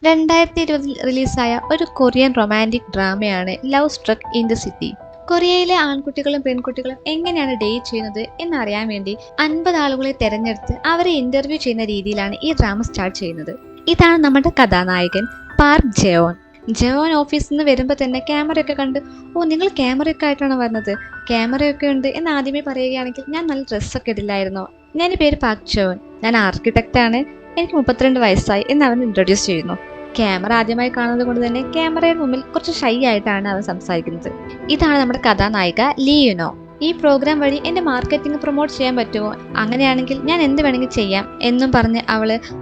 2020 റിലീസായ ഒരു Korean romantic ഡ്രാമയാണ് love struck in the city. കൊറിയയിലെ ആൺകുട്ടികളും പെൺകുട്ടികളും എങ്ങനെയാണ് ഡേറ്റ് ചെയ്യുന്നത് എന്നറിയാൻ വേണ്ടി 50 ആളുകളെ തെരഞ്ഞെടുത്ത് അവരെ ഇന്റർവ്യൂ ചെയ്യുന്ന രീതിയിലാണ് ഈ ഡ്രാമ സ്റ്റാർട്ട് ചെയ്യുന്നത്. ഇതാണ് നമ്മുടെ കഥാനായകൻ പാർക്ക് ജെയോൺ. ജെയോൺ ഓഫീസിൽ നിന്ന് വരുമ്പോൾ തന്നെ ക്യാമറയൊക്കെ കണ്ട്, ഓ നിങ്ങൾ ക്യാമറയൊക്കെ ആയിട്ടാണ് വരുന്നത്, ക്യാമറയൊക്കെ ഉണ്ട് എന്ന് ആദ്യമേ പറയുകയാണെങ്കിൽ ഞാൻ നല്ല ഡ്രസ്സൊക്കെ ഇടില്ലായിരുന്നോ, ഞാൻ പേര് പാർക്ക് ജെയോൺ, ഞാൻ ആർക്കിടെക്റ്റ് ആണ്, എനിക്ക് 32 വയസ്സായി എന്ന് അവൻ ഇൻട്രൊഡ്യൂസ് ചെയ്യുന്നു. ക്യാമറ ആദ്യമായി കാണുന്നത് കൊണ്ട് തന്നെ ക്യാമറയുടെ മുമ്പിൽ കുറച്ച് ഷൈ ആയിട്ടാണ് അവൻ സംസാരിക്കുന്നത്. ഇതാണ് നമ്മുടെ കഥാനായിക ലിയുനോ. ഈ പ്രോഗ്രാം വഴി എന്റെ മാർക്കറ്റിംഗ് പ്രൊമോട്ട് ചെയ്യാൻ പറ്റുമോ, അങ്ങനെയാണെങ്കിൽ ഞാൻ എന്ത് വേണമെങ്കിൽ ചെയ്യാം എന്നും പറഞ്ഞ്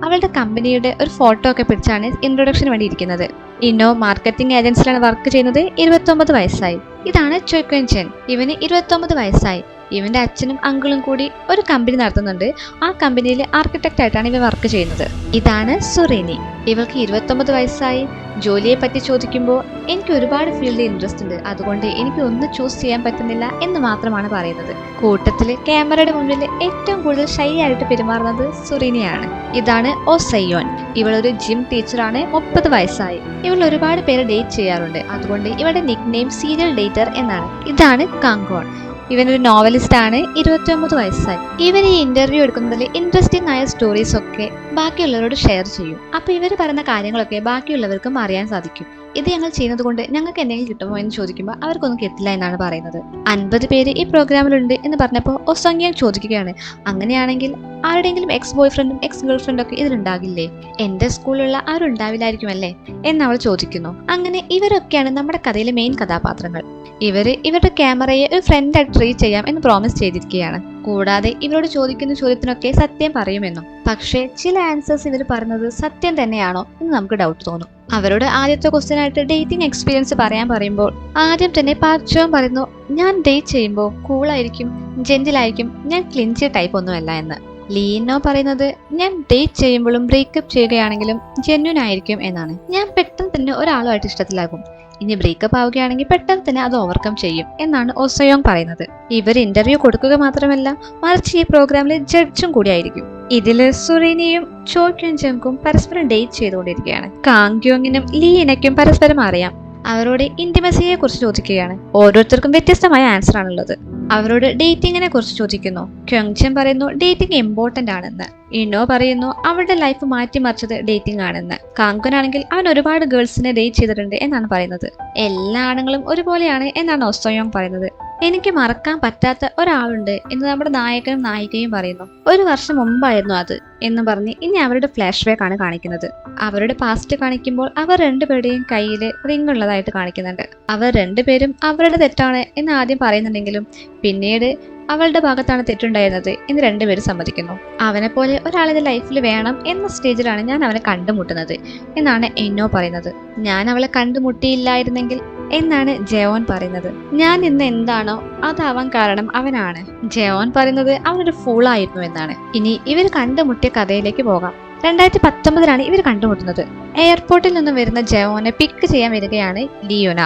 അവളുടെ കമ്പനിയുടെ ഒരു ഫോട്ടോ ഒക്കെ പിടിച്ചാണ് ഇൻട്രൊഡക്ഷന് വേണ്ടി ഇരിക്കുന്നത്. ഇന്നോ മാർക്കറ്റിംഗ് ഏജൻസിയിലാണ് വർക്ക് ചെയ്യുന്നത്. 29 വയസ്സായി. ഇതാണ് ചോയ്ക്വൻ ചെൻ. ഇവന് 29 വയസ്സായി. ഇവന്റെ അച്ഛനും അങ്കിളും കൂടി ഒരു കമ്പനി നടത്തുന്നുണ്ട്. ആ കമ്പനിയിൽ ആർക്കിടെക്റ്റ് ആയിട്ടാണ് ഇവ വർക്ക് ചെയ്യുന്നത്. ഇതാണ് സുറേനി. ഇവൾക്ക് 29 വയസ്സായി. ജോലിയെ പറ്റി ചോദിക്കുമ്പോൾ എനിക്ക് ഒരുപാട് ഫീൽഡിൽ ഇൻട്രസ്റ്റ് ഉണ്ട്, അതുകൊണ്ട് എനിക്ക് ഒന്നും ചൂസ് ചെയ്യാൻ പറ്റുന്നില്ല എന്ന് മാത്രമാണ് പറയുന്നത്. കൂട്ടത്തില് ക്യാമറയുടെ മുന്നിൽ ഏറ്റവും കൂടുതൽ ഷൈ ആയിട്ട് പെരുമാറുന്നത് സുറീനിയാണ്. ഇതാണ് ഓ സയ്യോൻ. ഇവളൊരു ജിം ടീച്ചറാണ്. 30 വയസ്സായി. ഇവൾ ഒരുപാട് പേരെ ഡേറ്റ് ചെയ്യാറുണ്ട്, അതുകൊണ്ട് ഇവളുടെ നിക് നെയിം സീരിയൽ ഡേറ്റർ എന്നാണ്. ഇതാണ് കാങ്കോൺ. ഇവനൊരു നോവലിസ്റ്റ് ആണ്. 29 വയസ്സായി. ഇവർ ഈ ഇന്റർവ്യൂ എടുക്കുന്നതിൽ ഇൻട്രസ്റ്റിംഗ് ആയ സ്റ്റോറീസ് ഒക്കെ ബാക്കിയുള്ളവരോട് ഷെയർ ചെയ്യും. അപ്പൊ ഇവർ പറയുന്ന കാര്യങ്ങളൊക്കെ ബാക്കിയുള്ളവർക്കും അറിയാൻ സാധിക്കും. ഇത് ഞങ്ങൾ ചെയ്യുന്നത് കൊണ്ട് ഞങ്ങൾക്ക് എന്തെങ്കിലും കിട്ടുമോ എന്ന് ചോദിക്കുമ്പോൾ അവർക്കൊന്നും കിട്ടില്ല എന്നാണ് പറയുന്നത്. 50 പേര് ഈ പ്രോഗ്രാമിലുണ്ട് എന്ന് പറഞ്ഞപ്പോൾ ഒസോങ്യം ചോദിക്കുകയാണ്, അങ്ങനെയാണെങ്കിൽ ആരുടെയെങ്കിലും എക്സ് ബോയ് ഫ്രണ്ടും എക്സ് ഗേൾ ഫ്രണ്ടും ഒക്കെ ഇതിലുണ്ടാകില്ലേ? എന്റെ സ്കൂളിലുള്ള ആരുണ്ടാവില്ലായിരിക്കുമല്ലേ എന്നവൾ ചോദിക്കുന്നു. അങ്ങനെ ഇവരൊക്കെയാണ് നമ്മുടെ കഥയിലെ മെയിൻ കഥാപാത്രങ്ങൾ. ഇവരുടെ ക്യാമറയെ ഒരു ഫ്രണ്ടായിട്ട് ട്രീറ്റ് ചെയ്യാം എന്ന് പ്രോമിസ് ചെയ്തിരിക്കുകയാണ്. കൂടാതെ ഇവരോട് ചോദിക്കുന്ന ചോദ്യത്തിനൊക്കെ സത്യം പറയുമെന്നും. പക്ഷേ ചില ആൻസേഴ്സ് ഇവർ പറയുന്നത് സത്യം തന്നെയാണോ എന്ന് നമുക്ക് ഡൗട്ട് തോന്നും. അവരോട് ആദ്യത്തെ ക്വസ്റ്റ്യൻ ആയിട്ട് ഡേറ്റിംഗ് എക്സ്പീരിയൻസ് പറയുമ്പോൾ ആദ്യം തന്നെ പാർക്ക് ജോൺ പറയുന്നു, ഞാൻ ഡേറ്റ് ചെയ്യുമ്പോൾ കൂളായിരിക്കും, ജെന്റിലായിരിക്കും, ഞാൻ ക്ലിഞ്ചി ടൈപ്പ് ഒന്നുമല്ല എന്ന്. ലീനോ പറയുന്നത്, ഞാൻ ഡേറ്റ് ചെയ്യുമ്പോഴും ബ്രേക്കപ്പ് ചെയ്യുകയാണെങ്കിലും ജെന്യൂൻ ആയിരിക്കും എന്നാണ്. ഞാൻ പെട്ടെന്ന് തന്നെ ഒരാളുമായിട്ട് ഇഷ്ടത്തിലാകും, ഇനി ബ്രേക്കപ്പ് ആവുകയാണെങ്കിൽ പെട്ടെന്ന് തന്നെ അത് ഓവർകം ചെയ്യും എന്നാണ് ഓസയോങ് പറയുന്നത്. ഇവർ ഇന്റർവ്യൂ കൊടുക്കുക മാത്രമല്ല, മറിച്ച് ഈ പ്രോഗ്രാമിലെ ജഡ്ജും കൂടിയായിരിക്കും. ഇതില് സുറീനിയും ചോ ക്യുൻ ജംഗും പരസ്പരം ഡേറ്റ് ചെയ്തുകൊണ്ടിരിക്കുകയാണ്. കാങ്ക്യോങ്ങിനും ലീനയ്ക്കും പരസ്പരം അറിയാം. അവരോട് ഇന്റിമസിയെ കുറിച്ച് ചോദിക്കുകയാണ്. ഓരോരുത്തർക്കും വ്യത്യസ്തമായ ആൻസർ ആണുള്ളത്. അവരോട് ഡേറ്റിങ്ങിനെ കുറിച്ച് ചോദിക്കുന്നു. ക്യോങ്ചൻ പറയുന്നു ഡേറ്റിംഗ് ഇമ്പോർട്ടന്റ് ആണെന്ന്. ഇനോ പറയുന്നു അവളുടെ ലൈഫ് മാറ്റിമറിച്ചത് ഡേറ്റിംഗ് ആണെന്ന്. കാങ്കുൻ ആണെങ്കിൽ അവൻ ഒരുപാട് ഗേൾസിനെ ഡേറ്റ് ചെയ്തിട്ടുണ്ട് എന്നാണ് പറയുന്നത്. എല്ലാ ആണുങ്ങളും ഒരുപോലെയാണ് എന്നാണ് ഒസോയോങ് പറയുന്നത്. എനിക്ക് മറക്കാൻ പറ്റാത്ത ഒരാളുണ്ട് എന്ന് നമ്മുടെ നായകനും നായികയും പറയുന്നു. 1 വർഷം മുമ്പായിരുന്നു അത് എന്ന് പറഞ്ഞ് ഇനി അവരുടെ ഫ്ലാഷ് ബാക്ക് ആണ് കാണിക്കുന്നത്. അവരുടെ പാസ്റ്റ് കാണിക്കുമ്പോൾ അവർ രണ്ടുപേരുടെയും കയ്യിൽ റിംഗ് ഉള്ളതായിട്ട് കാണിക്കുന്നുണ്ട്. അവർ രണ്ടുപേരും അവരുടെ തെറ്റാണ് എന്ന് ആദ്യം പറയുന്നുണ്ടെങ്കിലും പിന്നീട് അവളുടെ ഭാഗത്താണ് തെറ്റുണ്ടായിരുന്നത് എന്ന് രണ്ടുപേരും സമ്മതിക്കുന്നു. അവനെ പോലെ ഒരാളുടെ ലൈഫിൽ വേണം എന്ന സ്റ്റേജിലാണ് ഞാൻ അവനെ കണ്ടുമുട്ടുന്നത് എന്നാണ് എന്നോ പറയുന്നത്. ഞാൻ അവളെ കണ്ടുമുട്ടിയില്ലായിരുന്നെങ്കിൽ എന്നാണ് ജെയോൻ പറയുന്നത്. ഞാൻ ഇന്ന് എന്താണോ അതാവാൻ കാരണം അവനാണ്. ജെയോൻ പറയുന്നത് അവനൊരു ഫൂളായിരുന്നു എന്നാണ്. ഇനി ഇവർ കണ്ടുമുട്ടിയ കഥയിലേക്ക് പോകാം. 2019 ഇവർ കണ്ടുമുട്ടുന്നത്. എയർപോർട്ടിൽ നിന്നും വരുന്ന ജെയോനെ പിക്ക് ചെയ്യാൻ വരികയാണ് ലിയോന.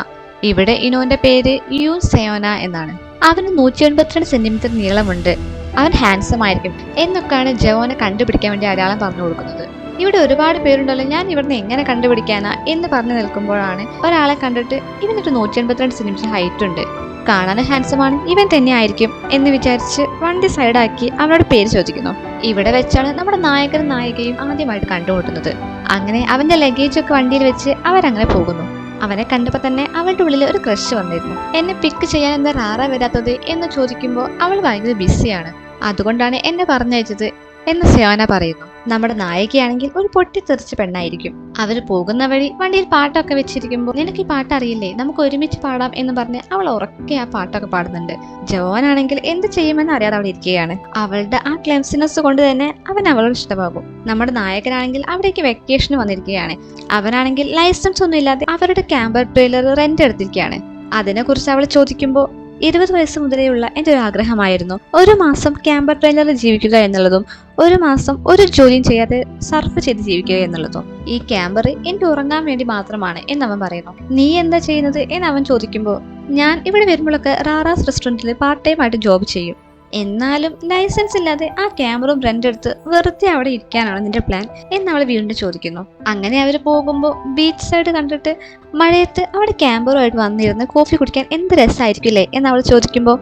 ഇവിടെ ഇനോന്റെ പേര് യൂൻ സെയോന എന്നാണ്. അവന് 182 സെന്റിമീറ്റർ നീളമുണ്ട്. അവൻ ഹാൻസം ആയിരിക്കും എന്നൊക്കെയാണ് ജെയോനെ കണ്ടുപിടിക്കാൻ വേണ്ടി അടയാളം പറഞ്ഞു കൊടുക്കുന്നത്. ഇവിടെ ഒരുപാട് പേരുണ്ടല്ലോ, ഞാൻ ഇവിടുന്ന് എങ്ങനെ കണ്ടുപിടിക്കാനാ എന്ന് പറഞ്ഞു നിൽക്കുമ്പോഴാണ് ഒരാളെ കണ്ടിട്ട് ഇവനൊരു 182 സെന്റിമീറ്റർ ഹൈറ്റ് ഉണ്ട്, കാണാൻ ഹാൻസമാണ്, ഇവൻ തന്നെ ആയിരിക്കും എന്ന് വിചാരിച്ച് വണ്ടി സൈഡാക്കി അവനോട് പേര് ചോദിക്കുന്നു. ഇവിടെ വെച്ചാണ് നമ്മുടെ നായകനും നായികയും ആദ്യമായിട്ട് കണ്ടുമുട്ടുന്നത്. അങ്ങനെ അവന്റെ ലഗേജ് ഒക്കെ വണ്ടിയിൽ വെച്ച് അവരങ്ങനെ പോകുന്നു. അവനെ കണ്ടപ്പോൾ തന്നെ അവളുടെ ഉള്ളിൽ ഒരു ക്രഷ് വന്നിരുന്നു. എന്നെ പിക്ക് ചെയ്യാൻ എന്താ റാറ വരാത്തത് എന്ന് ചോദിക്കുമ്പോൾ അവൾ ഭയങ്കര ബിസിയാണ്, അതുകൊണ്ടാണ് എന്നെ പറഞ്ഞയച്ചത് എന്ന് സെയോന പറയുന്നു. നമ്മുടെ നായികയാണെങ്കിൽ ഒരു പൊട്ടിത്തെറിച്ച പെണ്ണായിരിക്കും. അവർ പോകുന്ന വഴി വണ്ടിയിൽ പാട്ടൊക്കെ വെച്ചിരിക്കുമ്പോൾ, നിനക്ക് ഈ പാട്ട് അറിയില്ലേ, നമുക്ക് ഒരുമിച്ച് പാടാം എന്ന് പറഞ്ഞ് അവൾ ഉറക്കെ ആ പാട്ടൊക്കെ പാടുന്നുണ്ട്. ജോനാണെങ്കിൽ എന്ത് ചെയ്യുമെന്ന് അറിയാതെ അവിടെ ഇരിക്കുകയാണ്. അവളുടെ ആ ക്ലെംസിനെസ് കൊണ്ട് തന്നെ അവൻ അവളോട് ഇഷ്ടമാകും. നമ്മുടെ നായകനാണെങ്കിൽ അവിടേക്ക് വെക്കേഷന് വന്നിരിക്കുകയാണ്. അവനാണെങ്കിൽ ലൈസൻസ് ഒന്നും ഇല്ലാതെ അവരുടെ ക്യാമ്പർ ട്രെയിലർ റെന്റ് എടുത്തിരിക്കുകയാണ്. അതിനെ കുറിച്ച് അവൾ ചോദിക്കുമ്പോൾ 20 വയസ്സ് മുതലേയുള്ള എൻ്റെ ഒരു ആഗ്രഹമായിരുന്നു 1 മാസം ക്യാമ്പർ ട്രെയിലറിൽ ജീവിക്കുക എന്നുള്ളതും 1 മാസം ഒരു ജോലിയും ചെയ്യാതെ സർഫ് ചെയ്ത് ജീവിക്കുക എന്നുള്ളതും. ഈ ക്യാമ്പർ എനിക്ക് ഉറങ്ങാൻ വേണ്ടി മാത്രമാണ് എന്നവൻ പറയുന്നു. നീ എന്താ ചെയ്യുന്നത് എന്ന് അവൻ ചോദിക്കുമ്പോൾ, ഞാൻ ഇവിടെ വരുമ്പോഴൊക്കെ റാറാസ് റെസ്റ്റോറൻറ്റിൽ പാർട്ട് ടൈം ആയിട്ട് ജോബ് ചെയ്യും. എന്നാലും ലൈസൻസ് ഇല്ലാതെ ആ ക്യാമറ റെന്റ് എടുത്ത് വെറുതെ അവിടെ ഇരിക്കാനാണ് നിന്റെ പ്ലാൻ എന്ന് അവൾ വീണ്ടും ചോദിക്കുന്നു. അങ്ങനെ അവർ പോകുമ്പോൾ ബീച്ച് സൈഡ് കണ്ടിട്ട് മഴയത്ത് അവിടെ ക്യാമ്പറുമായിട്ട് വന്നിരുന്ന് കോഫി കുടിക്കാൻ എന്ത് രസമായിരിക്കില്ലേ എന്ന് അവൾ ചോദിക്കുമ്പോൾ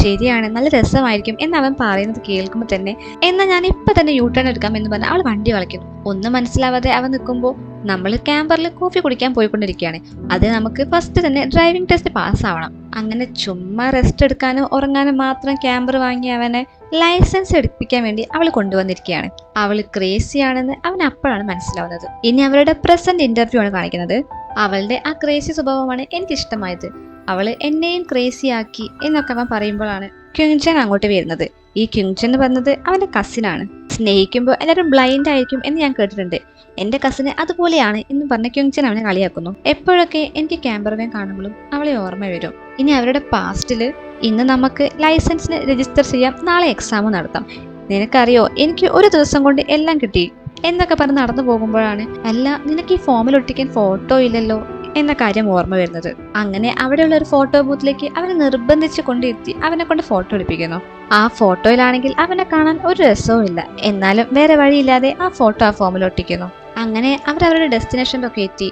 ശരിയാണ്, നല്ല രസമായിരിക്കും എന്ന് അവൻ പറയുന്നത് കേൾക്കുമ്പോൾ തന്നെ എന്നാൽ ഞാൻ ഇപ്പൊ തന്നെ യൂ ടേൺ എടുക്കാം എന്ന് പറഞ്ഞ് അവൾ വണ്ടി വളയ്ക്കുന്നു. ഒന്നും മനസ്സിലാവാതെ അവൻ നിൽക്കുമ്പോൾ നമ്മൾ ക്യാമ്പറിൽ കോഫി കുടിക്കാൻ പോയിക്കൊണ്ടിരിക്കുകയാണ്. അത് നമുക്ക് ഫസ്റ്റ് തന്നെ ഡ്രൈവിംഗ് ടെസ്റ്റ് പാസ്സാവണം. അങ്ങനെ ചുമ്മാ റെസ്റ്റ് എടുക്കാനോ ഉറങ്ങാനോ മാത്രം ക്യാമ്പർ വാങ്ങി അവനെ ലൈസൻസ് എടുപ്പിക്കാൻ വേണ്ടി അവൾ കൊണ്ടുവന്നിരിക്കുകയാണ്. അവൾ ക്രേസി ആണെന്ന് അവൻ അപ്പോഴാണ് മനസ്സിലാവുന്നത്. ഇനി അവരുടെ പ്രസന്റ് ഇന്റർവ്യൂ ആണ് കാണിക്കുന്നത്. അവളുടെ ആ ക്രേസി സ്വഭാവമാണ് എനിക്കിഷ്ടമായത്. അവള് എന്നെയും ക്രേസി ആക്കി എന്നൊക്കെ അവൻ പറയുമ്പോഴാണ് ക്യുങ്ചൻ അങ്ങോട്ട് വരുന്നത്. ഈ ക്യുങ്ചൻ എന്ന് പറഞ്ഞത് അവന്റെ കസിനാണ്. സ്നേഹിക്കുമ്പോൾ എല്ലാവരും ബ്ലൈൻഡ് ആയിരിക്കും എന്ന് ഞാൻ കേട്ടിട്ടുണ്ട്. എന്റെ കസിന് അതുപോലെയാണ് എന്ന് പറഞ്ഞ ക്യുങ്ചൻ അവനെ കളിയാക്കുന്നു. എപ്പോഴൊക്കെ എനിക്ക് ക്യാമ്പർവാൻ കാണുമ്പോഴും അവളെ ഓർമ്മ വരും. ഇനി അവരുടെ പാസ്റ്റില് ഇന്ന് നമുക്ക് ലൈസൻസിന് രജിസ്റ്റർ ചെയ്യാം, നാളെ എക്സാം നടത്താം, നിനക്കറിയോ എനിക്ക് ഒരു ദിവസം കൊണ്ട് എല്ലാം കിട്ടി എന്നൊക്കെ പറഞ്ഞ് നടന്നു പോകുമ്പോഴാണ് അല്ല നിനക്ക് ഈ ഫോമിൽ ഒട്ടിക്കാൻ ഫോട്ടോ ഇല്ലല്ലോ എന്ന കാര്യം ഓർമ്മ വരുന്നത്. അങ്ങനെ അവിടെയുള്ള ഒരു ഫോട്ടോ ബൂത്തിലേക്ക് അവനെ നിർബന്ധിച്ച് കൊണ്ടിരുത്തി അവനെ കൊണ്ട് ഫോട്ടോ എടുപ്പിക്കുന്നു. ആ ഫോട്ടോയിലാണെങ്കിൽ അവനെ കാണാൻ ഒരു രസവും ഇല്ല. എന്നാലും വേറെ വഴിയില്ലാതെ ആ ഫോട്ടോ ആ ഫോമിൽ ഒട്ടിക്കുന്നു. അങ്ങനെ അവരവരുടെ ഡെസ്റ്റിനേഷനിലൊക്കെ എത്തി.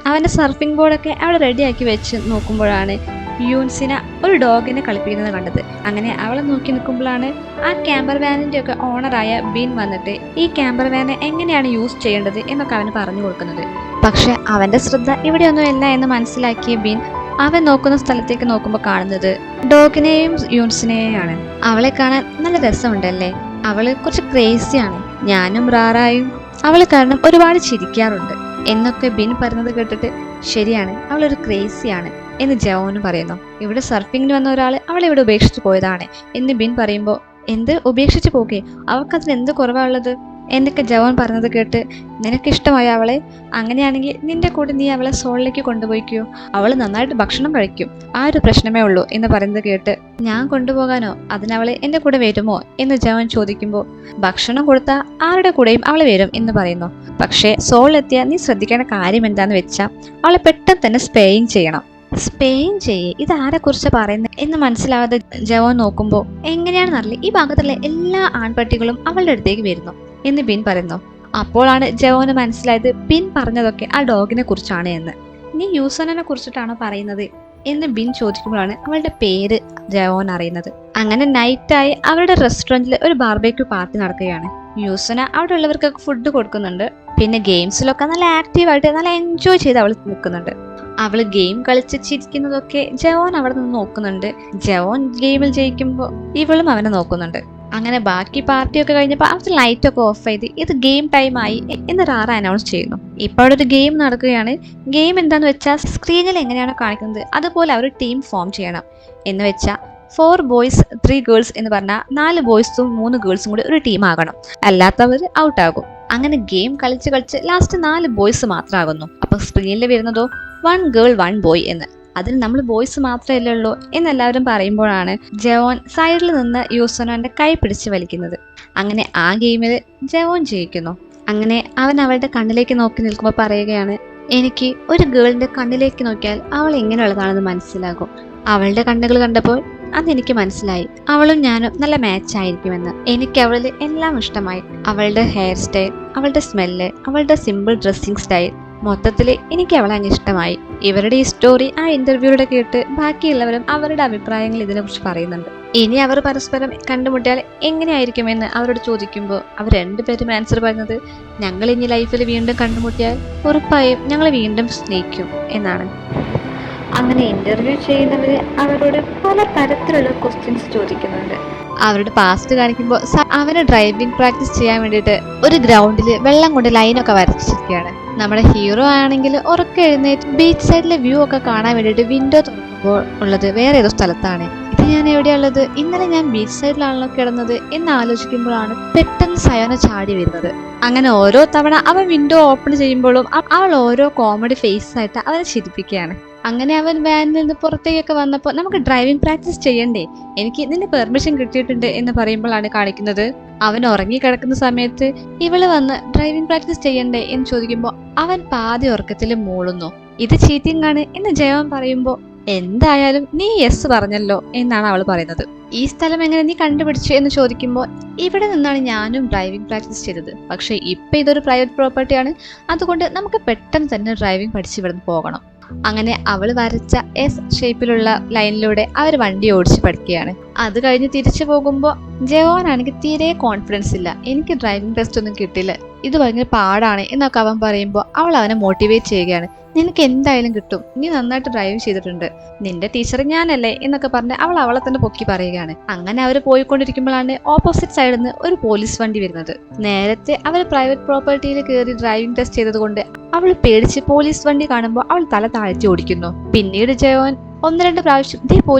അവന്റെ സർഫിംഗ് ബോർഡൊക്കെ അവിടെ റെഡിയാക്കി വെച്ച് നോക്കുമ്പോഴാണ് യൂൻസിന ഒരു ഡോഗിനെ കളിപ്പിക്കുന്നത് കണ്ടത്. അങ്ങനെ അവളെ നോക്കി നിൽക്കുമ്പോഴാണ് ആ ക്യാമ്പർ വാനിന്റെ ഒക്കെ ഓണറായ ബിൻ വന്നിട്ട് ഈ ക്യാമ്പർ വാനെ എങ്ങനെയാണ് യൂസ് ചെയ്യേണ്ടത് എന്നൊക്കെ അവന് പറഞ്ഞു കൊടുക്കുന്നത്. പക്ഷെ അവന്റെ ശ്രദ്ധ ഇവിടെയൊന്നും ഇല്ല എന്ന് മനസ്സിലാക്കിയ ബിൻ അവൻ നോക്കുന്ന സ്ഥലത്തേക്ക് നോക്കുമ്പോൾ കാണുന്നത് ഡോഗിനെയും യൂൻസിനെയാണ്. അവളെ കാണാൻ നല്ല രസമുണ്ടല്ലേ, അവള് കുറച്ച് ക്രേസിയാണ്, ഞാനും റാറായും അവള് കാരണം ഒരുപാട് ചിരിക്കാറുണ്ട് എന്നൊക്കെ ബിൻ പറയുന്നത് കേട്ടിട്ട് ശരിയാണ് അവളൊരു ക്രേസിയാണ് എന്ന് ജവോന് പറയുന്നു. ഇവിടെ സർഫിങ്ങിന് വന്ന ഒരാൾ അവളെ ഇവിടെ ഉപേക്ഷിച്ച് പോയതാണ് എന്ന് ബിൻ പറയുമ്പോൾ എന്ത് ഉപേക്ഷിച്ച് പോകെ, അവൾക്കതിന് എന്ത് കുറവാണുള്ളത് എന്നൊക്കെ ജവോൻ പറഞ്ഞത് കേട്ട് നിനക്കിഷ്ടമായ അവളെ, അങ്ങനെയാണെങ്കിൽ നിന്റെ കൂടെ നീ അവളെ സോളിലേക്ക് കൊണ്ടുപോയിക്കോ, അവൾ നന്നായിട്ട് ഭക്ഷണം കഴിക്കും, ആ ഒരു പ്രശ്നമേ ഉള്ളൂ എന്ന് പറയുന്നത് കേട്ട് ഞാൻ കൊണ്ടുപോകാനോ, അതിനവളെ എന്റെ കൂടെ വരുമോ എന്ന് ജവൻ ചോദിക്കുമ്പോൾ ഭക്ഷണം കൊടുത്താൽ ആരുടെ കൂടെയും അവളെ വരും എന്ന് പറയുന്നു. പക്ഷേ സോളിലെത്തിയാൽ നീ ശ്രദ്ധിക്കേണ്ട കാര്യം എന്താന്ന് വെച്ചാൽ അവളെ പെട്ടെന്ന് തന്നെ സ്പേയിങ് ചെയ്യണം. സ്പെയിൻ ചെയ്യേ, ഇത് ആരെ കുറിച്ച് പറയുന്നത് എന്ന് മനസ്സിലാവാതെ ജവൻ നോക്കുമ്പോൾ എങ്ങനെയാണെന്നറിയില്ല ഈ ഭാഗത്തുള്ള എല്ലാ ആൺപട്ടികളും അവളുടെ അടുത്തേക്ക് വരുന്നു എന്ന് ബിൻ പറയുന്നു. അപ്പോഴാണ് ജവന് മനസ്സിലായത് ബിൻ പറഞ്ഞതൊക്കെ ആ ഡോഗിനെ കുറിച്ചാണ് എന്ന്. നീ യൂസനെ കുറിച്ചിട്ടാണോ പറയുന്നത് എന്ന് ബിൻ ചോദിക്കുമ്പോഴാണ് അവളുടെ പേര് ജവൻ അറിയുന്നത്. അങ്ങനെ നൈറ്റായി അവരുടെ റെസ്റ്റോറൻറ്റിൽ ഒരു ബാർബേക്യൂ പാർട്ടി നടക്കുകയാണ്. യൂസന അവിടെ ഉള്ളവർക്കൊക്കെ ഫുഡ് കൊടുക്കുന്നുണ്ട്. പിന്നെ ഗെയിംസിലൊക്കെ നല്ല ആക്റ്റീവായിട്ട് നല്ല എൻജോയ് ചെയ്ത് അവൾ നിൽക്കുന്നുണ്ട്. അവള് ഗെയിം കളിച്ച് ചിരിക്കുന്നതൊക്കെ ജവോൻ അവിടെ നിന്ന് നോക്കുന്നുണ്ട്. ജവോൻ ഗെയിമിൽ ജയിക്കുമ്പോൾ ഇവളും അവനെ നോക്കുന്നുണ്ട്. അങ്ങനെ ബാക്കി പാർട്ടിയൊക്കെ കഴിഞ്ഞപ്പോൾ അവർക്ക് ലൈറ്റൊക്കെ ഓഫ് ചെയ്ത് ഇത് ഗെയിം ടൈം ആയി എന്ന് റാറ അനൗൺസ് ചെയ്യുന്നു. ഇപ്പോൾ അവിടെ ഒരു ഗെയിം നടക്കുകയാണ്. ഗെയിം എന്താന്ന് വെച്ചാൽ സ്ക്രീനിൽ എങ്ങനെയാണോ കാണിക്കുന്നത് അതുപോലെ അവർ ടീം ഫോം ചെയ്യണം. എന്ന് വെച്ചാൽ 4 boys 3 girls എന്ന് പറഞ്ഞാൽ 4 ബോയ്സും 3 ഗേൾസും കൂടി ഒരു ടീം ആകണം, അല്ലാത്തവർ ഔട്ടാകും. അങ്ങനെ ഗെയിം കളിച്ച് ലാസ്റ്റ് 4 ബോയ്സ് മാത്രമാകുന്നു. അപ്പൊ സ്ക്രീനിൽ വരുന്നതോ 1 girl 1 boy എന്ന്. അതിന് നമ്മൾ ബോയ്സ് മാത്രമല്ലേ ഉള്ളൂ എന്നെല്ലാവരും പറയുമ്പോഴാണ് ജവോൻ സൈഡിൽ നിന്ന് യൂസോനോന്റെ കൈ പിടിച്ച് വലിക്കുന്നത്. അങ്ങനെ ആ ഗെയിമിൽ ജവോൻ ജയിക്കുന്നു. അങ്ങനെ അവൻ അവളുടെ കണ്ണിലേക്ക് നോക്കി നിൽക്കുമ്പോൾ പറയുകയാണ്, എനിക്ക് ഒരു ഗേളിന്റെ കണ്ണിലേക്ക് നോക്കിയാൽ അവൾ എങ്ങനെയുള്ളതാണെന്ന് മനസ്സിലാകും. അവളുടെ കണ്ണുകൾ കണ്ടപ്പോൾ അതെനിക്ക് മനസ്സിലായി, അവളും ഞാനും നല്ല മാച്ച് ആയിരിക്കുമെന്ന്. എനിക്ക് അവളിൽ എല്ലാം ഇഷ്ടമായി. അവളുടെ ഹെയർ സ്റ്റൈൽ, അവളുടെ സ്മെല്ല്, അവളുടെ സിമ്പിൾ ഡ്രസ്സിങ് സ്റ്റൈൽ, മൊത്തത്തില് എനിക്ക് അവളെ അങ്ങ് ഇഷ്ടമായി. ഇവരുടെ ഈ സ്റ്റോറി ആ ഇന്റർവ്യൂടെ കേട്ട് ബാക്കിയുള്ളവരും അവരുടെ അഭിപ്രായങ്ങൾ ഇതിനെക്കുറിച്ച് പറയുന്നുണ്ട്. ഇനി അവർ പരസ്പരം കണ്ടുമുട്ടിയാൽ എങ്ങനെയായിരിക്കുമെന്ന് അവരോട് ചോദിക്കുമ്പോൾ അവർ രണ്ടുപേരും ആൻസർ പറയുന്നത്, ഞങ്ങൾ ഇനി ലൈഫിൽ വീണ്ടും കണ്ടുമുട്ടിയാൽ ഉറപ്പായും ഞങ്ങൾ വീണ്ടും സ്നേഹിക്കും എന്നാണ്. അങ്ങനെ ഇന്റർവ്യൂ ചെയ്യുന്നവര് അവരോട് പല തരത്തിലുള്ള ക്വസ്റ്റ്യൻസ് ചോദിക്കുന്നുണ്ട്. അവരുടെ പാസ്റ്റ് കാണിക്കുമ്പോൾ അവന് ഡ്രൈവിംഗ് പ്രാക്ടീസ് ചെയ്യാൻ വേണ്ടിയിട്ട് ഒരു ഗ്രൗണ്ടിൽ വെള്ളം കൊണ്ട് ലൈനൊക്കെ വരച്ചിരിക്കുകയാണ്. നമ്മുടെ ഹീറോ ആണെങ്കിൽ ഉറക്കെ എഴുന്നേറ്റ് ബീച്ച് സൈഡിലെ വ്യൂ ഒക്കെ കാണാൻ വേണ്ടിയിട്ട് വിൻഡോ തുറക്കുമ്പോൾ ഉള്ളത് വേറെ ഏതോ സ്ഥലത്താണ്. ഇത് ഞാൻ എവിടെയുള്ളത്, ഇന്നലെ ഞാൻ ബീച്ച് സൈഡിലാണല്ലോ കിടന്നത് എന്ന് ആലോചിക്കുമ്പോഴാണ് പെട്ടെന്ന് സയോന ചാടി വരുന്നത്. അങ്ങനെ ഓരോ തവണ അവൻ വിൻഡോ ഓപ്പൺ ചെയ്യുമ്പോഴും അവൾ ഓരോ കോമഡി ഫേസ് ആയിട്ട് അവനെ ചിരിപ്പിക്കുകയാണ്. അങ്ങനെ അവൻ വാനിൽ നിന്ന് പുറത്തേക്കൊക്കെ വന്നപ്പോൾ നമുക്ക് ഡ്രൈവിംഗ് പ്രാക്ടീസ് ചെയ്യണ്ടേ, എനിക്ക് നിന്റെ പെർമിഷൻ കിട്ടിയിട്ടുണ്ട് എന്ന് പറയുമ്പോഴാണ് കാണിക്കുന്നത് അവൻ ഉറങ്ങി കിടക്കുന്ന സമയത്ത് ഇവള് വന്ന് ഡ്രൈവിംഗ് പ്രാക്ടീസ് ചെയ്യണ്ടേ എന്ന് ചോദിക്കുമ്പോൾ അവൻ പാതി ഉറക്കത്തിൽ മൂളുന്നു. ഇത് ചീറ്റിംഗ് ആണ് എന്ന് ജയവൻ പറയുമ്പോൾ എന്തായാലും നീ യെസ് പറഞ്ഞല്ലോ എന്നാണ് അവൾ പറയുന്നത്. ഈ സ്ഥലം എങ്ങനെ നീ കണ്ടുപിടിച്ചു എന്ന് ചോദിക്കുമ്പോൾ, ഇവിടെ നിന്നാണ് ഞാനും ഡ്രൈവിംഗ് പ്രാക്ടീസ് ചെയ്തത്. പക്ഷേ ഇപ്പൊ ഇതൊരു പ്രൈവറ്റ് പ്രോപ്പർട്ടിയാണ്, അതുകൊണ്ട് നമുക്ക് പെട്ടെന്ന് തന്നെ ഡ്രൈവിംഗ് പഠിച്ച് ഇവിടുന്ന് പോകണം. അങ്ങനെ അവൾ വരച്ച എസ് ഷേപ്പിലുള്ള ലൈനിലൂടെ അവർ വണ്ടി ഓടിച്ച് പഠിക്കുകയാണ്. അത് കഴിഞ്ഞ് തിരിച്ചു പോകുമ്പോൾ ജവാനാണെങ്കിൽ തീരെ കോൺഫിഡൻസ് ഇല്ല. എനിക്ക് ഡ്രൈവിംഗ് ടെസ്റ്റ് ഒന്നും കിട്ടില്ല, ഇത് ഭയങ്കര പാടാണ് എന്നൊക്കെ അവൻ പറയുമ്പോൾ അവൾ അവനെ മോട്ടിവേറ്റ് ചെയ്യുകയാണ്. നിനക്ക് എന്തായാലും കിട്ടും, നീ നന്നായിട്ട് ഡ്രൈവ് ചെയ്തിട്ടുണ്ട്, നിന്റെ ടീച്ചർ ഞാനല്ലേ എന്നൊക്കെ പറഞ്ഞ് അവൾ അവളെ തന്നെ പൊക്കി പറയുകയാണ്. അങ്ങനെ അവർ പോയിക്കൊണ്ടിരിക്കുമ്പോഴാണ് ഓപ്പോസിറ്റ് സൈഡിൽ നിന്ന് ഒരു പോലീസ് വണ്ടി വരുന്നത്. നേരത്തെ അവർ പ്രൈവറ്റ് പ്രോപ്പർട്ടിയിൽ കയറി ഡ്രൈവിംഗ് ടെസ്റ്റ് ചെയ്തത് കൊണ്ട് അവൾ പേടിച്ച് പോലീസ് വണ്ടി കാണുമ്പോൾ അവൾ തല താഴ്ത്തി ഓടിക്കുന്നു. പിന്നീട് ജയോൻ 1-2 പ്രാവശ്യം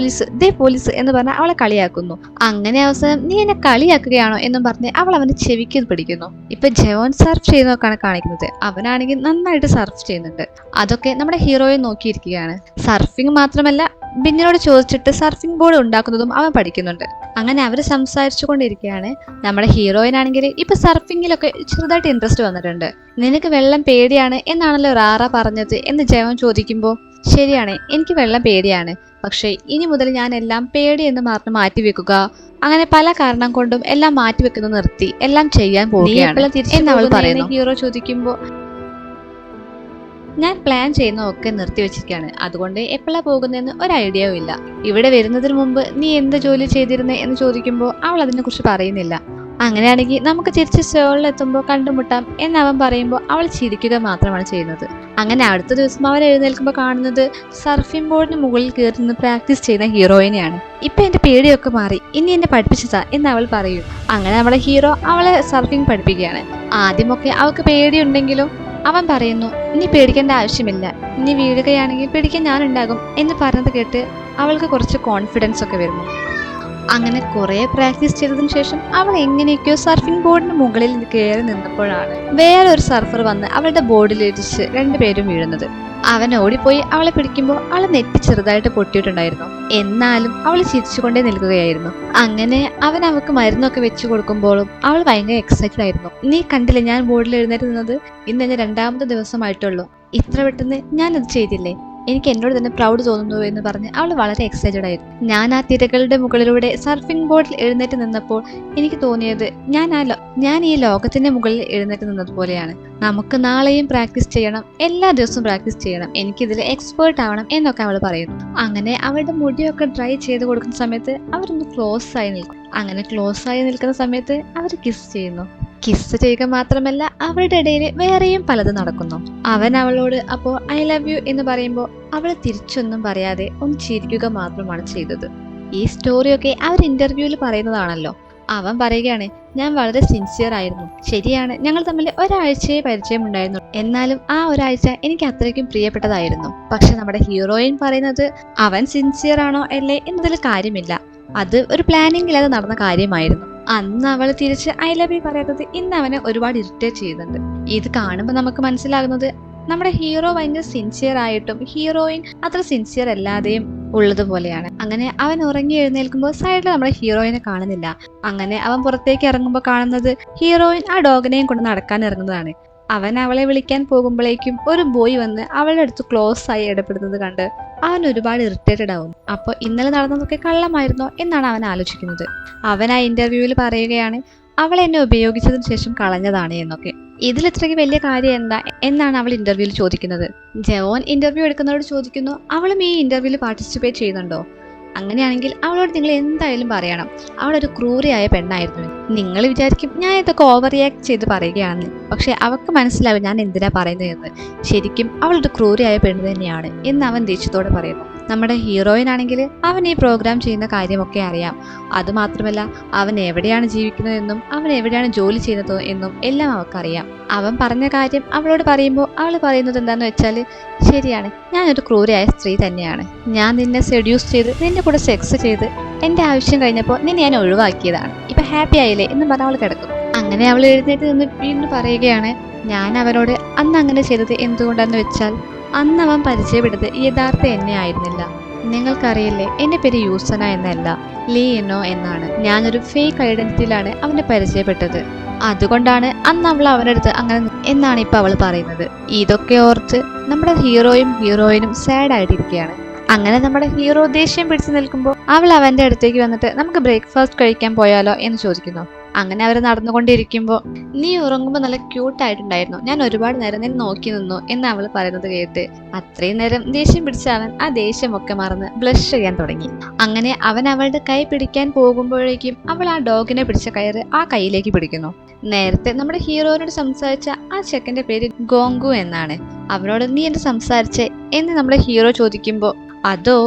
ദേ പോലീസ് എന്ന് പറഞ്ഞ് അവളെ കളിയാക്കുന്നു. അങ്ങനെ അവസാനം നീ എന്നെ കളിയാക്കുകയാണോ എന്നും പറഞ്ഞ് അവൾ അവന്റെ ചെവിക്ക് പിടിക്കുന്നു. ഇപ്പൊ ജയോൻ സർഫ് ചെയ്യുന്നതൊക്കെയാണ് കാണിക്കുന്നത്. അവനാണെങ്കിൽ നന്നായിട്ട് സർഫ് ചെയ്യുന്നുണ്ട്. അതൊക്കെ നമ്മുടെ ഹീറോയെ നോക്കിയിരിക്കുകയാണ്. സർഫിംഗ് മാത്രമല്ല, ബിന്നിനോട് ചോദിച്ചിട്ട് സർഫിംഗ് ബോർഡ് ഉണ്ടാക്കുന്നതും അവൻ പഠിക്കുന്നുണ്ട്. അങ്ങനെ അവർ സംസാരിച്ചു കൊണ്ടിരിക്കുകയാണ്. നമ്മുടെ ഹീറോയിനാണെങ്കിൽ ഇപ്പൊ സർഫിങ്ങിലൊക്കെ ചെറുതായിട്ട് ഇൻട്രസ്റ്റ് വന്നിട്ടുണ്ട്. നിനക്ക് വെള്ളം പേടിയാണ് എന്നാണല്ലോ റാറ പറഞ്ഞത് എന്ന് ജയോൻ ചോദിക്കുമ്പോൾ, ശരിയാണ്, എനിക്ക് വെള്ളം പേടിയാണ്, പക്ഷെ ഇനി മുതൽ ഞാൻ എല്ലാം പേടി എന്ന് പറഞ്ഞ് മാറ്റിവെക്കുക, അങ്ങനെ പല കാരണം കൊണ്ടും എല്ലാം മാറ്റിവെക്കുന്നത് നിർത്തി എല്ലാം ചെയ്യാൻ പോവുകയാണ് എന്ന് അവൾ പറയുന്നു. ഹീറോ ചോദിക്കുമ്പോൾ, ഞാൻ പ്ലാൻ ചെയ്യുന്നതൊക്കെ നിർത്തിവെച്ചിരിക്കുകയാണ്, അതുകൊണ്ട് എപ്പോഴാ പോകുന്നതെന്ന് ഒരു ഐഡിയയും ഇല്ല. ഇവിടെ വരുന്നതിന് മുമ്പ് നീ എന്ത് ജോലി ചെയ്തിരുന്നേ എന്ന് ചോദിക്കുമ്പോൾ അവൾ അതിനെ കുറിച്ച് പറയുന്നില്ല. അങ്ങനെയാണെങ്കിൽ നമുക്ക് തിരിച്ച് സോളിലെത്തുമ്പോൾ കണ്ടുമുട്ടാം എന്ന് അവൻ പറയുമ്പോൾ അവൾ ചിരിക്കുക മാത്രമാണ് ചെയ്യുന്നത്. അങ്ങനെ അടുത്ത ദിവസം അവർ എഴുന്നേൽക്കുമ്പോൾ കാണുന്നത് സർഫിംഗ് ബോർഡിന് മുകളിൽ കയറി നിന്ന് പ്രാക്ടീസ് ചെയ്യുന്ന ഹീറോയിനെയാണ്. ഇപ്പൊ എന്റെ പേടിയൊക്കെ മാറി, ഇനി എന്നെ പഠിപ്പിച്ചതാ എന്ന് അവൾ പറയും. അങ്ങനെ നമ്മളെ ഹീറോ അവളെ സർഫിംഗ് പഠിപ്പിക്കുകയാണ്. ആദ്യമൊക്കെ അവൾക്ക് പേടിയുണ്ടെങ്കിലും അവൻ പറയുന്നു, നീ പേടിക്കേണ്ട ആവശ്യമില്ല, നീ വീഴുകയാണെങ്കിൽ പിടിക്കാൻ ഞാനുണ്ടാകും എന്ന് പറഞ്ഞത് കേട്ട് അവൾക്ക് കുറച്ച് കോൺഫിഡൻസ് ഒക്കെ വരുന്നു. അങ്ങനെ കുറെ പ്രാക്ടീസ് ചെയ്തതിനു ശേഷം അവൾ എങ്ങനെയൊക്കെയോ സർഫിംഗ് ബോർഡിന് മുകളിൽ കയറി നിന്നപ്പോഴാണ് വേറൊരു സർഫർ വന്ന് അവളുടെ ബോർഡിലിടിച്ച് 2 പേരും വീഴുന്നത്. അവൻ ഓടിപ്പോയി അവളെ പിടിക്കുമ്പോൾ അവൾ നെറ്റി ചെറുതായിട്ട് പൊട്ടിയിട്ടുണ്ടായിരുന്നു. എന്നാലും അവൾ ചിരിച്ചുകൊണ്ടേ നിൽക്കുകയായിരുന്നു. അങ്ങനെ അവൻ അവൾക്ക് മരുന്നൊക്കെ വെച്ചു കൊടുക്കുമ്പോഴും അവൾ ഭയങ്കര എക്സൈറ്റഡ് ആയിരുന്നു. നീ കണ്ടില്ലേ ഞാൻ ബോർഡിൽ എഴുന്നേറ്റ് നിന്നത്, ഇന്ന് എന്റെ 2ാമത്തെ ദിവസമായിട്ടുള്ളൂ, ഇത്ര പെട്ടെന്ന് ഞാനത് ചെയ്തില്ലേ, എനിക്ക് എന്നോട് തന്നെ പ്രൗഡ് തോന്നുന്നു എന്ന് പറഞ്ഞ് അവൾ വളരെ എക്സൈറ്റഡ് ആയിരുന്നു. ഞാൻ ആ തിരകളുടെ മുകളിലൂടെ സർഫിംഗ് ബോർഡിൽ എഴുന്നേറ്റ് നിന്നപ്പോൾ എനിക്ക് തോന്നിയത് ഞാൻ ഈ ലോകത്തിന്റെ മുകളിൽ എഴുന്നേറ്റ് നിന്നതുപോലെയാണ്. നമുക്ക് നാളെയും പ്രാക്ടീസ് ചെയ്യണം, എല്ലാ ദിവസവും പ്രാക്ടീസ് ചെയ്യണം, എനിക്കിതിൽ എക്സ്പേർട്ട് ആവണം എന്നൊക്കെ അവൾ പറയുന്നു. അങ്ങനെ അവളുടെ മുടിയൊക്കെ ഡ്രൈ ചെയ്ത് കൊടുക്കുന്ന സമയത്ത് അവരൊന്ന് ക്ലോസ് ആയി നിൽക്കും. അങ്ങനെ ക്ലോസ് ആയി നിൽക്കുന്ന സമയത്ത് അവർ കിസ് ചെയ്യുന്നു. കിസ് ചെയ്യുക മാത്രമല്ല അവരുടെ ഇടയിൽ വേറെയും പലതും നടക്കുന്നു. അവൻ അവളോട് അപ്പോൾ ഐ ലവ് യു എന്ന് പറയുമ്പോൾ അവൾ തിരിച്ചൊന്നും പറയാതെ ഒന്ന് ചിരിക്കുക മാത്രമാണ് ചെയ്തത്. ഈ സ്റ്റോറിയൊക്കെ അവർ ഇന്റർവ്യൂവിൽ പറയുന്നതാണല്ലോ. അവൻ പറയുകയാണ്, ഞാൻ വളരെ സിൻസിയർ ആയിരുന്നു. ശരിയാണ്, ഞങ്ങൾ തമ്മിൽ ഒരാഴ്ചയെ പരിചയമുണ്ടായിരുന്നു, എന്നാലും ആ ഒരാഴ്ച എനിക്ക് അത്രയ്ക്കും പ്രിയപ്പെട്ടതായിരുന്നു. പക്ഷെ നമ്മുടെ ഹീറോയിൻ പറയുന്നത് അവൻ സിൻസിയർ ആണോ അല്ലേ എന്നതിൽ കാര്യമില്ല, അത് ഒരു പ്ലാനിങ് ഇല്ലാതെ നടന്ന കാര്യമായിരുന്നു. അന്ന് അവൾ തിരിച്ച് ഐ ലവ് യു പറയാത്തത് ഇന്ന് അവനെ ഒരുപാട് ഇറിറ്റേറ്റ് ചെയ്യുന്നുണ്ട്. ഇത് കാണുമ്പോൾ നമുക്ക് മനസ്സിലാകുന്നത് നമ്മുടെ ഹീറോ ഭയങ്കര സിൻസിയർ ആയിട്ടും ഹീറോയിൻ അത്ര സിൻസിയർ അല്ലാതെയും ഉള്ളതുപോലെയാണ്. അങ്ങനെ അവൻ ഉറങ്ങി എഴുന്നേൽക്കുമ്പോൾ സൈഡിൽ നമ്മുടെ ഹീറോയിനെ കാണുന്നില്ല. അങ്ങനെ അവൻ പുറത്തേക്ക് ഇറങ്ങുമ്പോൾ കാണുന്നത് ഹീറോയിൻ ആ ഡോഗിനെയും കൊണ്ട് നടക്കാൻ ഇറങ്ങുന്നതാണ്. അവൻ അവളെ വിളിക്കാൻ പോകുമ്പോഴേക്കും ഒരു ബോയ് വന്ന് അവളുടെ അടുത്ത് ക്ലോസ് ആയി ഇടപെടുന്നത് കണ്ട് അവൻ ഒരുപാട് ഇറിറ്റേറ്റഡ് ആവുന്നു. അപ്പോൾ ഇന്നലെ നടന്നതൊക്കെ കള്ളമായിരുന്നോ എന്നാണ് അവൻ ആലോചിക്കുന്നത്. അവൻ ആ ഇന്റർവ്യൂവിൽ പറയുകയാണ്, അവൾ എന്നെ ഉപയോഗിച്ചതിന് ശേഷം കളഞ്ഞതാണ് എന്നൊക്കെ. ഇതിൽ ഇത്രയ്ക്ക് വലിയ കാര്യം എന്താ എന്നാണ് അവൾ ഇന്റർവ്യൂവിൽ ചോദിക്കുന്നത്. ജോൺ ഇന്റർവ്യൂ എടുക്കുന്നവരോട് ചോദിക്കുന്നു, അവളും ഈ ഇന്റർവ്യൂവിൽ പാർട്ടിസിപ്പേറ്റ് ചെയ്യുന്നുണ്ടോ? അങ്ങനെയാണെങ്കിൽ അവളോട് നിങ്ങൾ എന്തായാലും പറയണം, അവളൊരു ക്രൂരയായ പെണ്ണായിരുന്നു. നിങ്ങൾ വിചാരിക്കും ഞാൻ ഇതൊക്കെ ഓവർ റിയാക്ട് ചെയ്ത് പറയുകയാണെന്ന്, പക്ഷെ അവൾക്ക് മനസ്സിലാവും ഞാൻ എന്തിനാ പറയുന്നത് എന്ന്. ശരിക്കും അവളൊരു ക്രൂരയായ പെണ്ണ് തന്നെയാണ് എന്ന് അവൻ ദേഷ്യത്തോടെ പറയുന്നു. നമ്മുടെ ഹീറോയിനാണെങ്കിൽ അവൻ ഈ പ്രോഗ്രാം ചെയ്യുന്ന കാര്യമൊക്കെ അറിയാം. അതുമാത്രമല്ല അവൻ എവിടെയാണ് ജീവിക്കുന്നതെന്നും അവൻ എവിടെയാണ് ജോലി ചെയ്യുന്നത് എന്നും എല്ലാം അവൾക്കറിയാം. അവൻ പറഞ്ഞ കാര്യം അവളോട് പറയുമ്പോൾ അവൾ പറയുന്നത് എന്താന്ന് വെച്ചാൽ, ശരിയാണ്, ഞാനൊരു ക്രൂരയായ സ്ത്രീ തന്നെയാണ്. ഞാൻ നിന്നെ സെഡ്യൂസ് ചെയ്ത് നിന്റെ കൂടെ സെക്സ് ചെയ്ത് എന്റെ ആവശ്യം കഴിഞ്ഞപ്പോൾ നിന്നെ ഞാൻ ഒഴിവാക്കിയതാണ്. ഇപ്പൊ ഹാപ്പി ആയില്ലേ എന്ന് പറഞ്ഞ അവൾ കിടക്കും. അങ്ങനെ അവൾ എഴുന്നേറ്റ് നിന്ന് വീണ്ടും പറയുകയാണ്, ഞാൻ അവനോട് അന്ന് അങ്ങനെ ചെയ്തത് എന്തുകൊണ്ടാന്ന് വെച്ചാൽ അന്ന് അവൻ പരിചയപ്പെട്ടത് യഥാർത്ഥ എന്നെ ആയിരുന്നില്ല. നിങ്ങൾക്കറിയില്ലേ, എന്റെ പേര് യൂസന എന്നല്ല, ലീ എന്നോ എന്നാണ്. ഞാനൊരു ഫേക്ക് ഐഡന്റിറ്റിയിലാണ് അവനെ പരിചയപ്പെട്ടത്. അതുകൊണ്ടാണ് അന്ന് അവൾ അവനടുത്ത് അങ്ങനെ എന്നാണ് ഇപ്പൊ അവൾ പറയുന്നത്. ഇതൊക്കെ ഓർത്ത് നമ്മുടെ ഹീറോയും ഹീറോയിനും സാഡ് ആയിട്ടിരിക്കുകയാണ്. അങ്ങനെ നമ്മുടെ ഹീറോ ദേഷ്യം പിടിച്ചു നിൽക്കുമ്പോൾ അവൾ അവന്റെ അടുത്തേക്ക് വന്നിട്ട് നമുക്ക് ബ്രേക്ക്ഫാസ്റ്റ് കഴിക്കാൻ പോയാലോ എന്ന് ചോദിക്കുന്നു. അങ്ങനെ അവർ നടന്നുകൊണ്ടിരിക്കുമ്പോൾ നീ ഉറങ്ങുമ്പോൾ നല്ല ക്യൂട്ടായിട്ടുണ്ടായിരുന്നു, ഞാൻ ഒരുപാട് നേരം നിന്നെ നോക്കി നിന്നു എന്ന് അവൾ പറയുന്നത് കേട്ട് അത്രയും നേരം ദേഷ്യം പിടിച്ച അവൻ ആ ദേഷ്യമൊക്കെ മറന്ന് ബ്ലഷ് ചെയ്യാൻ തുടങ്ങി. അങ്ങനെ അവൻ അവളുടെ കൈ പിടിക്കാൻ പോകുമ്പോഴേക്കും അവൾ ആ ഡോഗിനെ പിടിച്ച കയറ് ആ കൈയിലേക്ക് പിടിക്കുന്നു. നേരത്തെ നമ്മുടെ ഹീറോയോട് സംസാരിച്ച ആ ചെക്കന്റെ പേര് ഗോങ്കു എന്നാണ്. അവനോട് നീ എന്നെ സംസാരിച്ചേ എന്ന് നമ്മുടെ ഹീറോ ചോദിക്കുമ്പോൾ അതോ,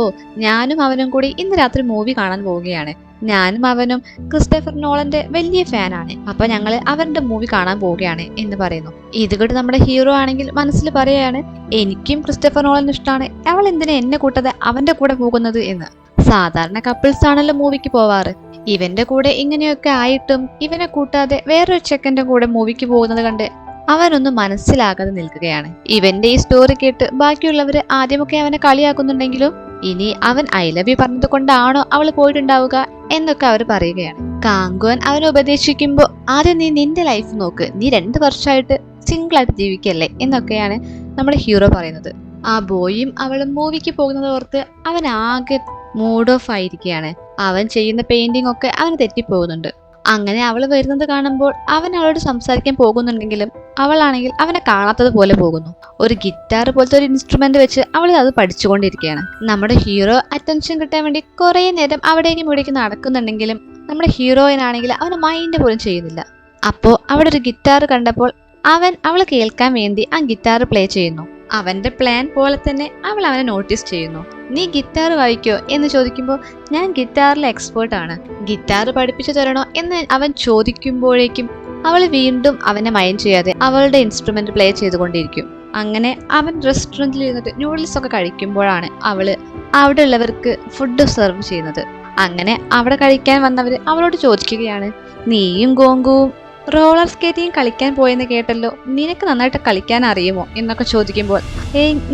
ഞാനും അവനും കൂടി ഇന്ന് രാത്രി മൂവി കാണാൻ പോവുകയാണ്. ഞാനും അവനും ക്രിസ്റ്റഫർ നോളന്റെ വലിയ ഫാനാണ്. അപ്പൊ ഞങ്ങള് അവരുടെ മൂവി കാണാൻ പോവുകയാണ് എന്ന് പറയുന്നു. ഇത് കേട്ട് നമ്മുടെ ഹീറോ ആണെങ്കിൽ മനസ്സിൽ പറയാണ്, എനിക്കും ക്രിസ്റ്റഫർ നോളൻ ഇഷ്ടമാണ്, അവൾ എന്തിനാ എന്നെ കൂട്ടാതെ അവന്റെ കൂടെ പോകുന്നത് എന്ന്. സാധാരണ കപ്പിൾസ് ആണല്ലോ മൂവിക്ക് പോവാറ്. ഇവന്റെ കൂടെ ഇങ്ങനെയൊക്കെ ആയിട്ടും ഇവനെ കൂട്ടാതെ വേറൊരു ചെക്കന്റെ കൂടെ മൂവിക്ക് പോകുന്നത് കണ്ട് അവനൊന്നും മനസ്സിലാകാതെ നിൽക്കുകയാണ്. ഇവന്റെ ഈ സ്റ്റോറി കേട്ട് ബാക്കിയുള്ളവര് ആദ്യമൊക്കെ അവനെ കളിയാക്കുന്നുണ്ടെങ്കിലും ഇനി അവൻ ഐ ലവ് യു പറഞ്ഞത് കൊണ്ടാണോ അവൾ പോയിട്ടുണ്ടാവുക എന്നൊക്കെ അവർ പറയുകയാണ്. കാങ്കുവൻ അവനെ ഉപദേശിക്കുമ്പോ ആദ്യം നീ നിന്റെ ലൈഫ് നോക്ക്, നീ 2 വർഷമായിട്ട് സിംഗിൾ ആയിട്ട് ജീവിക്കല്ലേ എന്നൊക്കെയാണ് നമ്മുടെ ഹീറോ പറയുന്നത്. ആ ബോയും അവളും മൂവിക്ക് പോകുന്നത് ഓർത്ത് അവൻ ആകെ മൂഡ് ഓഫ് ആയിരിക്കുകയാണ്. അവൻ ചെയ്യുന്ന പെയിന്റിംഗ് ഒക്കെ അവന് തെറ്റിപ്പോകുന്നുണ്ട്. അങ്ങനെ അവൾ വരുന്നത് കാണുമ്പോൾ അവൻ അവളോട് സംസാരിക്കാൻ പോകുന്നുണ്ടെങ്കിലും അവളാണെങ്കിൽ അവനെ കാണാത്തത് പോലെ പോകുന്നു. ഒരു ഗിറ്റാർ പോലത്തെ ഒരു ഇൻസ്ട്രുമെന്റ് വെച്ച് അവൾ അത് പഠിച്ചുകൊണ്ടിരിക്കുകയാണ്. നമ്മുടെ ഹീറോ അറ്റൻഷൻ കിട്ടാൻ വേണ്ടി കുറെ നേരം അവിടേക്കും ഇവിടേക്കും നടക്കുന്നുണ്ടെങ്കിലും നമ്മുടെ ഹീറോയിനാണെങ്കിൽ അവന് മൈൻഡ് പോലും ചെയ്യുന്നില്ല. അപ്പോ അവിടെ ഒരു ഗിറ്റാർ കണ്ടപ്പോൾ അവൻ അവൾ കേൾക്കാൻ വേണ്ടി ആ ഗിറ്റാർ പ്ലേ ചെയ്യുന്നു. അവന്റെ പ്ലാൻ പോലെ തന്നെ അവൾ അവനെ നോട്ടീസ് ചെയ്യുന്നു. നീ ഗിറ്റാർ വായിക്കോ എന്ന് ചോദിക്കുമ്പോൾ ഞാൻ ഗിറ്റാറിൽ എക്സ്പേർട്ട് ആണ്, ഗിറ്റാർ പഠിപ്പിച്ചു തരണോ എന്ന് അവൻ ചോദിക്കുമ്പോഴേക്കും അവൾ വീണ്ടും അവനെ മൈൻഡ് ചെയ്യാതെ അവളുടെ ഇൻസ്ട്രുമെന്റ് പ്ലേ ചെയ്തുകൊണ്ടിരിക്കും. അങ്ങനെ അവൻ റെസ്റ്റോറൻറ്റിൽ ഇരുന്നിട്ട് നൂഡിൽസ് ഒക്കെ കഴിക്കുമ്പോഴാണ് അവള് അവിടെ ഉള്ളവർക്ക് ഫുഡ് സെർവ് ചെയ്യുന്നത്. അങ്ങനെ അവിടെ കഴിക്കാൻ വന്നവര് അവളോട് ചോദിക്കുകയാണ്, നീയും ഗോങ്കുവും റോളർ സ്കേറ്റിംഗ് കളിക്കാൻ പോയെന്ന് കേട്ടല്ലോ, നിനക്ക് നന്നായിട്ട് കളിക്കാൻ അറിയുമോ എന്നൊക്കെ ചോദിക്കുമ്പോൾ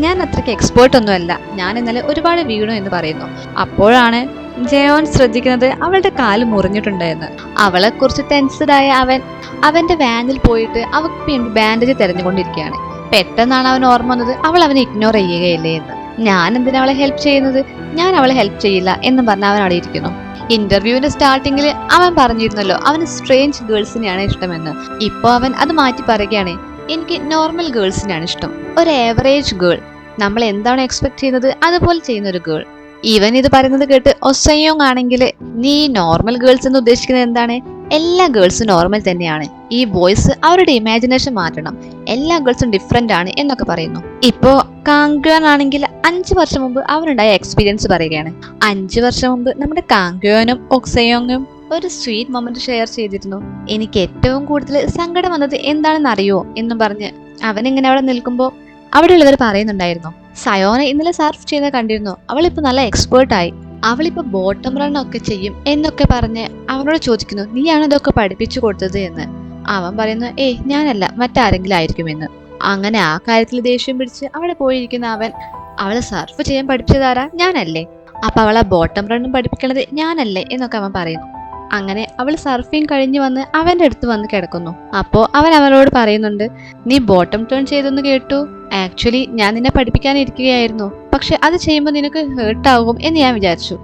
ഞാൻ അത്രയ്ക്ക് എക്സ്പേർട്ട് ഒന്നുമല്ല, ഞാൻ ഇന്നലെ ഒരുപാട് വീണു എന്ന് പറയുന്നു. അപ്പോഴാണ് ജയോൻ ശ്രദ്ധിക്കുന്നത് അവളുടെ കാല് മുറിഞ്ഞിട്ടുണ്ടെന്ന്. അവളെ കുറിച്ച് ടെൻസ്ഡായ അവൻ അവന്റെ വാനിൽ പോയിട്ട് അവൾക്ക് വേണ്ടി ബാൻഡേജ് തെരഞ്ഞുകൊണ്ടിരിക്കുകയാണ്. പെട്ടെന്നാണ് അവൻ ഓർമ്മ വന്നത് അവൾ അവനെ ഇഗ്നോർ ചെയ്യുകയല്ലേ എന്ന്. ഞാൻ എന്തിനാ അവളെ ഹെൽപ്പ് ചെയ്യുന്നത്, ഞാൻ അവളെ ഹെൽപ്പ് ചെയ്യില്ല എന്നും പറഞ്ഞ് അവൻ അവിടെ ഇരിക്കുന്നു. ഇന്റർവ്യൂവിന്റെ സ്റ്റാർട്ടിങ്ങിൽ അവൻ പറഞ്ഞിരുന്നല്ലോ അവന് സ്ട്രേഞ്ച് ഗേൾസിനെയാണ് ഇഷ്ടമെന്ന്. ഇപ്പൊ അവൻ അത് മാറ്റി പറയുകയാണ്, എനിക്ക് നോർമൽ ഗേൾസിനെയാണ് ഇഷ്ടം, ഒരു ആവറേജ് ഗേൾ, നമ്മൾ എന്താണ് എക്സ്പെക്ട് ചെയ്യുന്നത് അതുപോലെ ചെയ്യുന്ന ഒരു ഗേൾ. ഇവൻ ഇത് പറയുന്നത് കേട്ട് ഒസയോങ് ആണെങ്കിൽ നീ നോർമൽ ഗേൾസ് എന്ന് ഉദ്ദേശിക്കുന്നത് എന്താണ്, എല്ലാ ഗേൾസും നോർമൽ തന്നെയാണ്, ഈ ബോയ്സ് അവരുടെ ഇമാജിനേഷൻ മാറ്റണം, എല്ലാ ഗേൾസും ഡിഫറെന്റ് ആണ് എന്നൊക്കെ പറയുന്നു. ഇപ്പോ കാങ്ക്യോൻ ആണെങ്കിൽ 5 വർഷം മുമ്പ് അവനുണ്ടായ എക്സ്പീരിയൻസ് പറയുകയാണ്. 5 വർഷം മുമ്പ് നമ്മുടെ കാങ്ക്യോനും ഒക്സയോങ്ങും ഒരു സ്വീറ്റ് മൊമെന്റ് ഷെയർ ചെയ്തിരുന്നു. എനിക്ക് ഏറ്റവും കൂടുതൽ സങ്കടം വന്നത് എന്താണെന്ന് അറിയോ എന്നും പറഞ്ഞ് അവനിങ്ങനെ അവിടെ നിൽക്കുമ്പോൾ അവിടെയുള്ളവർ പറയുന്നുണ്ടായിരുന്നു, സയോന ഇന്നലെ സർഫ് ചെയ്യുന്നത് കണ്ടിരുന്നു, അവളിപ്പോ നല്ല എക്സ്പേർട്ടായി, അവളിപ്പോ ബോട്ടം റൺ ഒക്കെ ചെയ്യും എന്നൊക്കെ പറഞ്ഞ് അവനോട് ചോദിക്കുന്നു, നീയാണ് ഇതൊക്കെ പഠിപ്പിച്ചു കൊടുത്തത് എന്ന്. അവൻ പറയുന്നു, ഞാനല്ല, മറ്റാരെങ്കിലും ആയിരിക്കുമെന്ന്. അങ്ങനെ ആ കാര്യത്തിൽ ദേഷ്യം പിടിച്ച് അവിടെ പോയിരിക്കുന്ന അവൻ അവളെ സർഫ് ചെയ്യാൻ പഠിപ്പിച്ചതാരാ, ഞാനല്ലേ, അപ്പൊ അവളെ ബോട്ടം റണ്ണും പഠിപ്പിക്കണത് ഞാനല്ലേ എന്നൊക്കെ അവൻ പറയുന്നു. അങ്ങനെ അവൾ സർഫിങ് കഴിഞ്ഞ് വന്ന് അവന്റെ അടുത്ത് വന്ന് കിടക്കുന്നു. അപ്പോ അവൻ അവളോട് പറയുന്നുണ്ട്, നീ ബോട്ടം ടേൺ ചെയ്തെന്ന് കേട്ടു, ആക്ച്വലി ഞാൻ നിന്നെ പഠിപ്പിക്കാനിരിക്കുകയായിരുന്നു, പക്ഷെ അത് ചെയ്യുമ്പോൾ നിനക്ക് ഹേർട്ട് ആകും എന്ന് ഞാൻ വിചാരിച്ചു,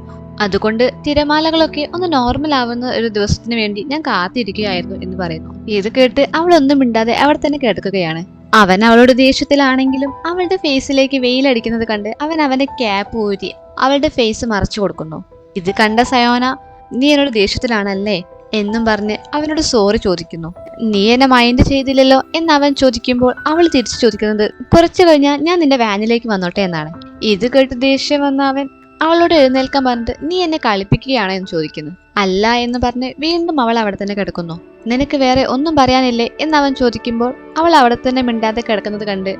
അതുകൊണ്ട് തിരമാലകളൊക്കെ ഒന്ന് നോർമൽ ആവുന്ന ഒരു ദിവസത്തിന് വേണ്ടി ഞാൻ കാത്തിരിക്കുകയായിരുന്നു എന്ന് പറയുന്നു. ഇത് കേട്ട് അവളൊന്നും മിണ്ടാതെ അവിടെ തന്നെ കിടക്കുകയാണ്. അവൻ അവളോട് ദേഷ്യത്തിലാണെങ്കിലും അവളുടെ ഫേസിലേക്ക് വെയിലടിക്കുന്നത് കണ്ട് അവൻ അവന്റെ ക്യാപ്പ് ഊരി അവളുടെ ഫേസ് മറച്ചു കൊടുക്കുന്നു. ഇത് കണ്ട സയോന, നീ എന്നോട് ദേഷ്യത്തിലാണല്ലേ എന്നും പറഞ്ഞ് അവനോട് സോറി ചോദിക്കുന്നു. നീ എന്നെ മൈൻഡ് ചെയ്തില്ലല്ലോ എന്ന് അവൻ ചോദിക്കുമ്പോൾ അവൾ തിരിച്ചു ചോദിക്കുന്നത്, കുറച്ചു കഴിഞ്ഞാൽ ഞാൻ നിന്റെ വാനിലേക്ക് വന്നോട്ടെ എന്നാണ്. ഇത് കേട്ട് ദേഷ്യം വന്ന അവൻ അവളോട് എഴുന്നേൽക്കാൻ പറഞ്ഞിട്ട് നീ എന്നെ കളിപ്പിക്കുകയാണോ എന്ന് ചോദിക്കുന്നു. അല്ല എന്ന് പറഞ്ഞ് വീണ്ടും അവൾ അവിടെ തന്നെ കിടക്കുന്നു. നിനക്ക് വേറെ ഒന്നും പറയാനില്ലേ എന്ന് അവൻ ചോദിക്കുമ്പോൾ അവൾ അവിടെ തന്നെ മിണ്ടാതെ കിടക്കുന്നത് കണ്ട്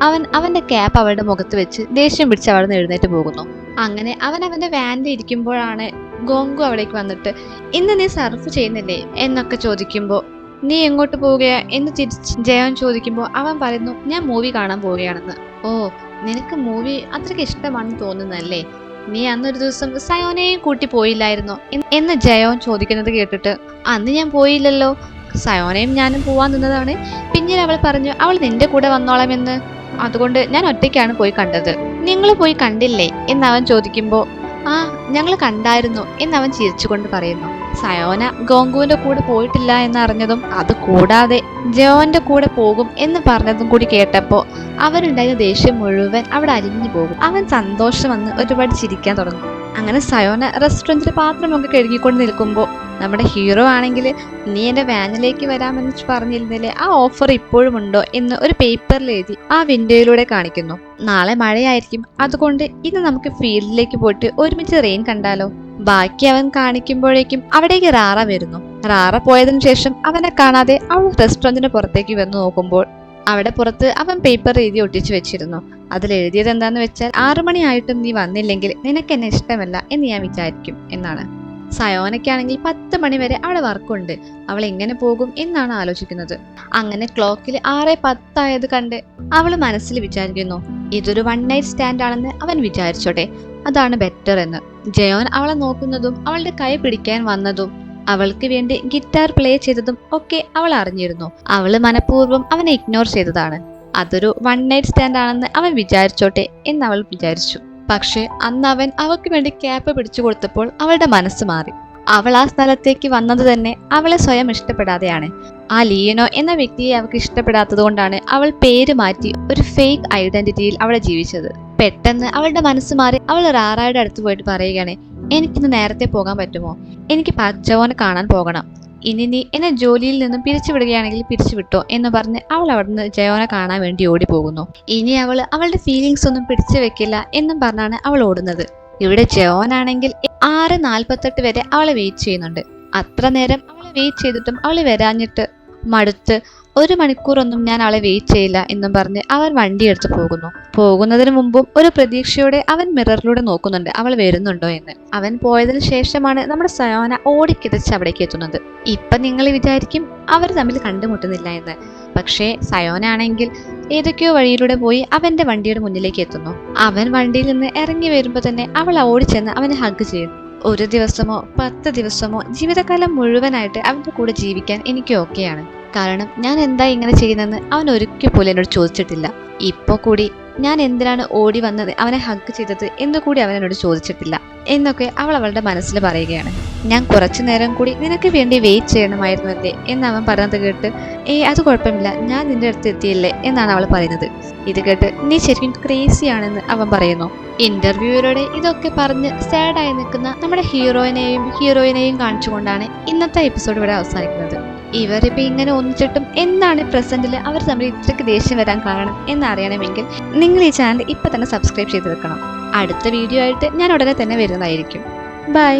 അവൻ അവന്റെ ക്യാപ്പ് അവളുടെ മുഖത്ത് വെച്ച് ദേഷ്യം പിടിച്ച് അവിടെ നിന്ന് എഴുന്നേറ്റ് പോകുന്നു. അങ്ങനെ അവൻ അവന്റെ വാനിൽ ഇരിക്കുമ്പോഴാണ് ഗോങ്കു അവിടേക്ക് വന്നിട്ട്, ഇന്ന് നീ സർഫ് ചെയ്യുന്നില്ലേ എന്നൊക്കെ ചോദിക്കുമ്പോൾ നീ എങ്ങോട്ട് പോവുകയാ എന്ന് തിരിച്ച് ജയൻ ചോദിക്കുമ്പോൾ അവൻ പറയുന്നു, ഞാൻ മൂവി കാണാൻ പോവുകയാണെന്ന്. ഓ, നിനക്ക് മൂവി അത്രയ്ക്ക് ഇഷ്ടമാണെന്ന് തോന്നുന്നല്ലേ, നീ അന്നൊരു ദിവസം സയോനയും കൂട്ടി പോയില്ലായിരുന്നോ എന്ന് ജയോൻ ചോദിക്കുന്നത് കേട്ടിട്ട്, അന്ന് ഞാൻ പോയില്ലല്ലോ, സയോനയും ഞാനും പോവാൻ നിന്നതാണ്, പിന്നീട് അവൾ പറഞ്ഞു അവൾ നിന്റെ കൂടെ വന്നോളാമെന്ന്, അതുകൊണ്ട് ഞാൻ ഒറ്റയ്ക്കാണ് പോയി കണ്ടത്, നിങ്ങൾ പോയി കണ്ടില്ലേ എന്നവൻ ചോദിക്കുമ്പോൾ ആ ഞങ്ങൾ കണ്ടായിരുന്നു എന്നവൻ ചിരിച്ചുകൊണ്ട് പറയുന്നു. സയോന ഗോങ്കുവിന്റെ കൂടെ പോയിട്ടില്ല എന്നറിഞ്ഞതും അത് കൂടാതെ ജോന്റെ കൂടെ പോകും എന്ന് പറഞ്ഞതും കൂടി കേട്ടപ്പോ അവനുണ്ടായിരുന്ന ദേഷ്യം മുഴുവൻ അവിടെ അലിഞ്ഞു പോകും. അവൻ സന്തോഷം വന്ന് ഒരുപാട് ചിരിക്കാൻ തുടങ്ങും. അങ്ങനെ സയോന റെസ്റ്റോറൻറ്റിൽ പാത്രമൊക്കെ കഴുകിക്കൊണ്ട് നിൽക്കുമ്പോൾ നമ്മുടെ ഹീറോ ആണെങ്കിൽ നീ എന്റെ വാനിലേക്ക് വരാമെന്ന് പറഞ്ഞിരുന്നില്ലേ, ആ ഓഫർ ഇപ്പോഴും ഉണ്ടോ എന്ന് ഒരു പേപ്പറിൽ എഴുതി ആ വിൻഡോയിലൂടെ കാണിക്കുന്നു. നാളെ മഴയായിരിക്കും, അതുകൊണ്ട് ഇന്ന് നമുക്ക് ഫീൽഡിലേക്ക് പോയിട്ട് ഒരുമിച്ച് റെയിൻ കണ്ടാലോ. ബാക്കി അവൻ കാണിക്കുമ്പോഴേക്കും അവിടേക്ക് റാറ വരുന്നു. റാറ പോയതിനു ശേഷം അവനെ കാണാതെ അവൾ റെസ്റ്റോറന്റിന് പുറത്തേക്ക് വന്നു നോക്കുമ്പോൾ അവിടെ പുറത്ത് അവൻ പേപ്പർ എഴുതി ഒട്ടിച്ചു വെച്ചിരുന്നു. അതിൽ എഴുതിയത് എന്താന്ന് വെച്ചാൽ 6 മണിയായിട്ടും നീ വന്നില്ലെങ്കിൽ നിനക്ക് എന്നെ ഇഷ്ടമല്ല എന്ന് ഞാൻ വിചാരിക്കും എന്നാണ്. സയോനയ്ക്കാണെങ്കിൽ 10 മണി വരെ അവിടെ വർക്കുണ്ട്. അവൾ എങ്ങനെ പോകും എന്നാണ് ആലോചിക്കുന്നത്. അങ്ങനെ ക്ലോക്കിൽ 6:10 ആയത് കണ്ട് അവൾ മനസ്സിൽ വിചാരിക്കുന്നു, ഇതൊരു 1 നൈറ്റ് സ്റ്റാൻഡ് ആണെന്ന് അവൻ വിചാരിച്ചോട്ടെ, അതാണ് ബെറ്റർ എന്ന്. ജയോൻ അവളെ നോക്കുന്നതും അവളുടെ കൈ പിടിക്കാൻ വന്നതും അവൾക്ക് വേണ്ടി ഗിറ്റാർ പ്ലേ ചെയ്തതും ഒക്കെ അവൾ അറിഞ്ഞിരുന്നു. അവള് മനഃപൂർവ്വം അവനെ ഇഗ്നോർ ചെയ്തതാണ്. അതൊരു 1 നൈറ്റ് സ്റ്റാൻഡ് ആണെന്ന് അവൻ വിചാരിച്ചോട്ടെ എന്ന് അവൾ വിചാരിച്ചു. പക്ഷെ അന്ന് അവൻ അവൾക്ക് വേണ്ടി ക്യാപ്പ് പിടിച്ചു കൊടുത്തപ്പോൾ അവളുടെ മനസ്സ് മാറി. അവൾ ആ സ്ഥലത്തേക്ക് വന്നത് തന്നെ അവളെ സ്വയം ഇഷ്ടപ്പെടാതെയാണ്. ആ ലിയനോ എന്ന വ്യക്തിയെ അവൾക്ക് ഇഷ്ടപ്പെടാത്തത് കൊണ്ടാണ് അവൾ പേര് മാറ്റി ഒരു ഫേക്ക് ഐഡന്റിറ്റിയിൽ അവിടെ ജീവിച്ചത്. പെട്ടെന്ന് അവളുടെ മനസ്സ് മാറി അവൾ റാറയുടെ അടുത്ത് പോയിട്ട് പറയുകയാണ്, എനിക്കിന്ന് നേരത്തെ പോകാൻ പറ്റുമോ, എനിക്ക് ജോനെ കാണാൻ പോകണം, ഇനി നീ എന്നെ ജോലിയിൽ നിന്നും പിരിച്ചുവിടുകയാണെങ്കിൽ പിരിച്ചുവിട്ടോ എന്ന് പറഞ്ഞ് അവൾ അവിടുന്ന് ജയോനെ കാണാൻ വേണ്ടി ഓടി പോകുന്നു. ഇനി അവൾ അവളുടെ ഫീലിങ്സ് ഒന്നും പിടിച്ചു വെക്കില്ല എന്നും പറഞ്ഞാണ് അവൾ ഓടുന്നത്. ഇവിടെ ജയോനാണെങ്കിൽ 6:48 വരെ അവളെ വെയിറ്റ് ചെയ്യുന്നുണ്ട്. അത്ര നേരം അവളെ വെയിറ്റ് ചെയ്തിട്ടും അവൾ വരാഞ്ഞിട്ട് മടുത്ത് 1 മണിക്കൂറൊന്നും ഞാൻ അവളെ വെയിറ്റ് ചെയ്യില്ല എന്നും പറഞ്ഞ് അവൻ വണ്ടി എടുത്ത് പോകുന്നതിന് മുമ്പും ഒരു പ്രതീക്ഷയോടെ അവൻ മിററിലൂടെ നോക്കുന്നുണ്ട് അവൾ വരുന്നുണ്ടോ എന്ന്. അവൻ പോയതിനു ശേഷമാണ് നമ്മുടെ സയോന ഓടിക്കിതച്ച് അവിടേക്ക് എത്തുന്നത്. ഇപ്പൊ നിങ്ങൾ വിചാരിക്കും അവർ തമ്മിൽ കണ്ടുമുട്ടുന്നില്ല എന്ന്. പക്ഷേ സയോന ആണെങ്കിൽ ഏതൊക്കെയോ വഴിയിലൂടെ പോയി അവന്റെ വണ്ടിയുടെ മുന്നിലേക്ക് എത്തുന്നു. അവൻ വണ്ടിയിൽ നിന്ന് ഇറങ്ങി വരുമ്പോ തന്നെ അവൾ ഓടിച്ചെന്ന് അവനെ ഹഗ് ചെയ്യുന്നു. 1 ദിവസമോ 10 ദിവസമോ ജീവിതകാലം മുഴുവനായിട്ട് അവന്റെ കൂടെ ജീവിക്കാൻ എനിക്ക് ഓക്കെയാണ്. കാരണം ഞാൻ എന്താ ഇങ്ങനെ ചെയ്യുന്നതെന്ന് അവൻ ഒരിക്കൽ പോലും എന്നോട് ചോദിച്ചിട്ടില്ല. ഇപ്പൊ കൂടി ഞാൻ എന്തിനാണ് ഓടി വന്നത്, അവനെ ഹഗ് ചെയ്തത് എന്നുകൂടി അവൻ എന്നോട് ചോദിച്ചിട്ടില്ല എന്നൊക്കെ അവൾ അവളുടെ മനസ്സിൽ പറയുകയാണ്. ഞാൻ കുറച്ചു നേരം കൂടി നിനക്ക് വേണ്ടി വെയിറ്റ് ചെയ്യണമായിരുന്നു അല്ലേ എന്ന് അവൻ പറഞ്ഞത് കേട്ട് അത് കുഴപ്പമില്ല, ഞാൻ നിന്റെ അടുത്ത് എത്തിയില്ലേ എന്നാണ് അവൾ പറയുന്നത്. ഇത് കേട്ട് നീ ശരിക്കും ക്രേസി ആണെന്ന് അവൻ പറയുന്നു. ഇന്റർവ്യൂവരോടെ ഇതൊക്കെ പറഞ്ഞ് സാഡായി നിൽക്കുന്ന നമ്മുടെ ഹീറോയിനെയും കാണിച്ചുകൊണ്ടാണ് ഇന്നത്തെ എപ്പിസോഡ് ഇവിടെ അവസാനിക്കുന്നത്. ഇവരിപ്പോ ഇങ്ങനെ ഒന്നിച്ചിട്ടും എന്താണ് പ്രസന്റിൽ അവർ തമ്മിൽ ഇത്രയ്ക്ക് ദേഷ്യം വരാൻ കാരണം എന്നറിയണമെങ്കിൽ നിങ്ങൾ ഈ ചാനൽ ഇപ്പൊ തന്നെ സബ്സ്ക്രൈബ് ചെയ്ത് വെക്കണം. അടുത്ത വീഡിയോ ആയിട്ട് ഞാൻ ഉടനെ തന്നെ വരുന്നതായിരിക്കും. ബൈ.